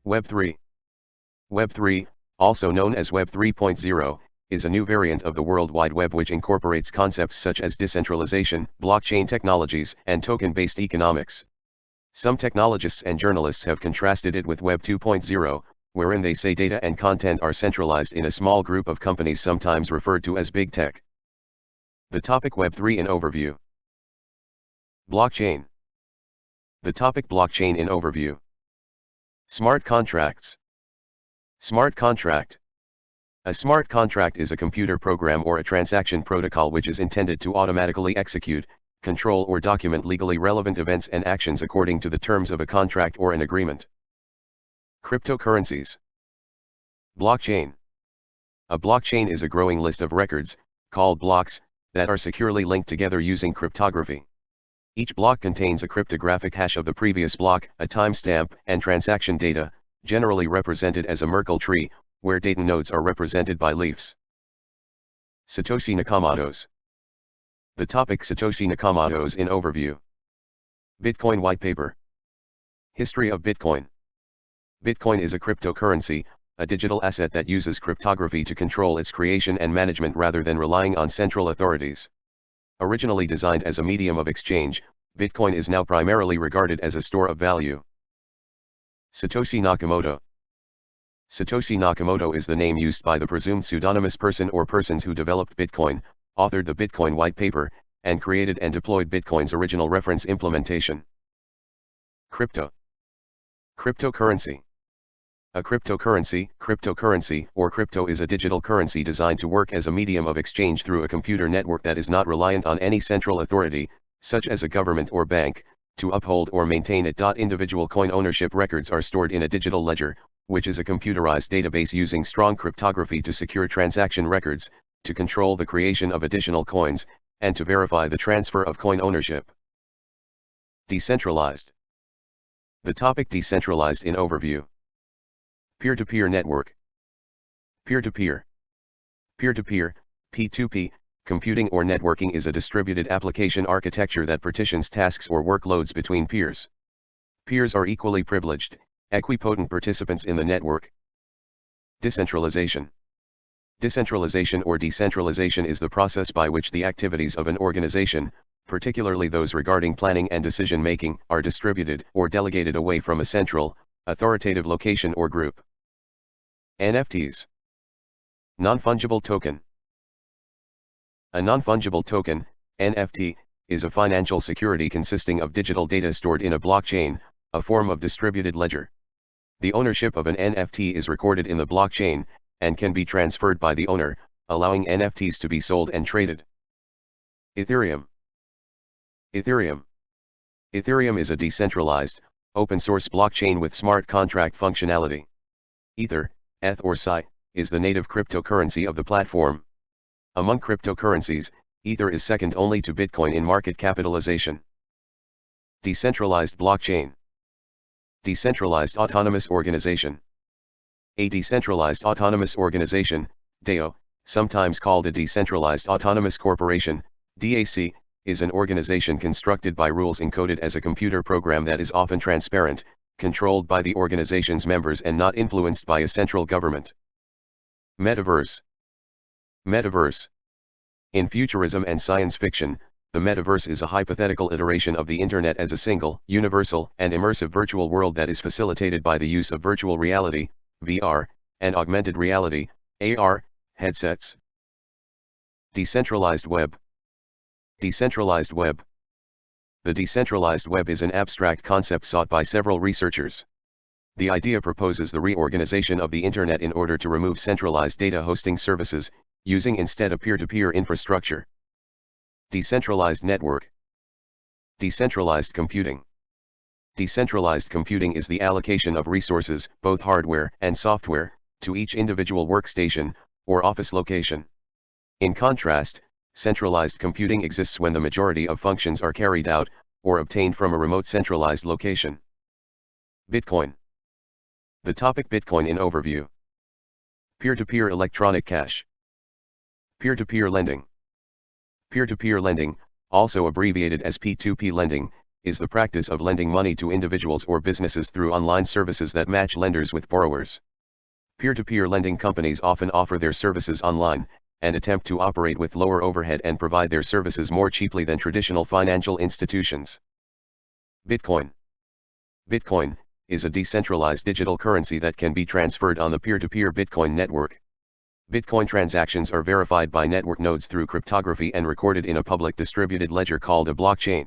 Web3. Web3, also known as Web 3.0, is a new variant of the World Wide Web which incorporates concepts such as decentralization, blockchain technologies, and token-based economics. Some technologists and journalists have contrasted it with Web 2.0, wherein they say data and content are centralized in a small group of companies sometimes referred to as big tech. The topic Web3 in overview. Blockchain. The topic blockchain in overview. Smart contracts. Smart contract. A smart contract is a computer program or a transaction protocol which is intended to automatically execute, control or document legally relevant events and actions according to the terms of a contract or an agreement. Cryptocurrencies. Blockchain. A blockchain is a growing list of records, called blocks, that are securely linked together using cryptography. Each block contains a cryptographic hash of the previous block, a timestamp, and transaction data, generally represented as a Merkle tree, where data nodes are represented by leaves. Satoshi Nakamoto's. The topic Satoshi Nakamoto's in overview. Bitcoin white paper. History of Bitcoin. Bitcoin is a cryptocurrency, a digital asset that uses cryptography to control its creation and management rather than relying on central authorities. Originally designed as a medium of exchange, Bitcoin is now primarily regarded as a store of value. Satoshi Nakamoto. Satoshi Nakamoto is the name used by the presumed pseudonymous person or persons who developed Bitcoin, authored the Bitcoin white paper, and created and deployed Bitcoin's original reference implementation. Crypto. Cryptocurrency. A cryptocurrency, or crypto is a digital currency designed to work as a medium of exchange through a computer network that is not reliant on any central authority, such as a government or bank, to uphold or maintain it. Individual coin ownership records are stored in a digital ledger, which is a computerized database using strong cryptography to secure transaction records, to control the creation of additional coins, and to verify the transfer of coin ownership. Decentralized. The topic decentralized in overview. Peer-to-peer network. Peer-to-peer. Peer-to-peer, P2P, computing or networking is a distributed application architecture that partitions tasks or workloads between peers. Peers are equally privileged, equipotent participants in the network. Decentralization. Decentralization or decentralization is the process by which the activities of an organization, particularly those regarding planning and decision-making, are distributed or delegated away from a central, authoritative location or group. NFTs. Non-fungible token. A non-fungible token, NFT, is a financial security consisting of digital data stored in a blockchain, a form of distributed ledger. The ownership of an NFT is recorded in the blockchain, and can be transferred by the owner, allowing NFTs to be sold and traded. Ethereum. Ethereum. Ethereum is a decentralized, open-source blockchain with smart contract functionality. Ether, ETH or Psi, is the native cryptocurrency of the platform. Among cryptocurrencies, Ether is second only to Bitcoin in market capitalization. Decentralized blockchain. Decentralized autonomous organization. A decentralized autonomous organization, DAO, sometimes called a decentralized autonomous corporation, DAC, is an organization constructed by rules encoded as a computer program that is often transparent, controlled by the organization's members and not influenced by a central government. Metaverse. Metaverse. In futurism and science fiction, the metaverse is a hypothetical iteration of the internet as a single, universal, and immersive virtual world that is facilitated by the use of virtual reality, VR, and augmented reality, AR, headsets. Decentralized web. Decentralized web. The decentralized web is an abstract concept sought by several researchers. The idea proposes the reorganization of the internet in order to remove centralized data hosting services, using instead a peer-to-peer infrastructure. Decentralized network. Decentralized computing. Decentralized computing is the allocation of resources, both hardware and software, to each individual workstation, or office location. In contrast, centralized computing exists when the majority of functions are carried out, or obtained from a remote centralized location. Bitcoin. The topic Bitcoin in overview. Peer-to-peer electronic cash. Peer-to-peer lending. Peer-to-peer lending, also abbreviated as P2P lending, is the practice of lending money to individuals or businesses through online services that match lenders with borrowers. Peer-to-peer lending companies often offer their services online, and attempt to operate with lower overhead and provide their services more cheaply than traditional financial institutions. Bitcoin. Bitcoin is a decentralized digital currency that can be transferred on the peer-to-peer Bitcoin network. Bitcoin transactions are verified by network nodes through cryptography and recorded in a public distributed ledger called a blockchain.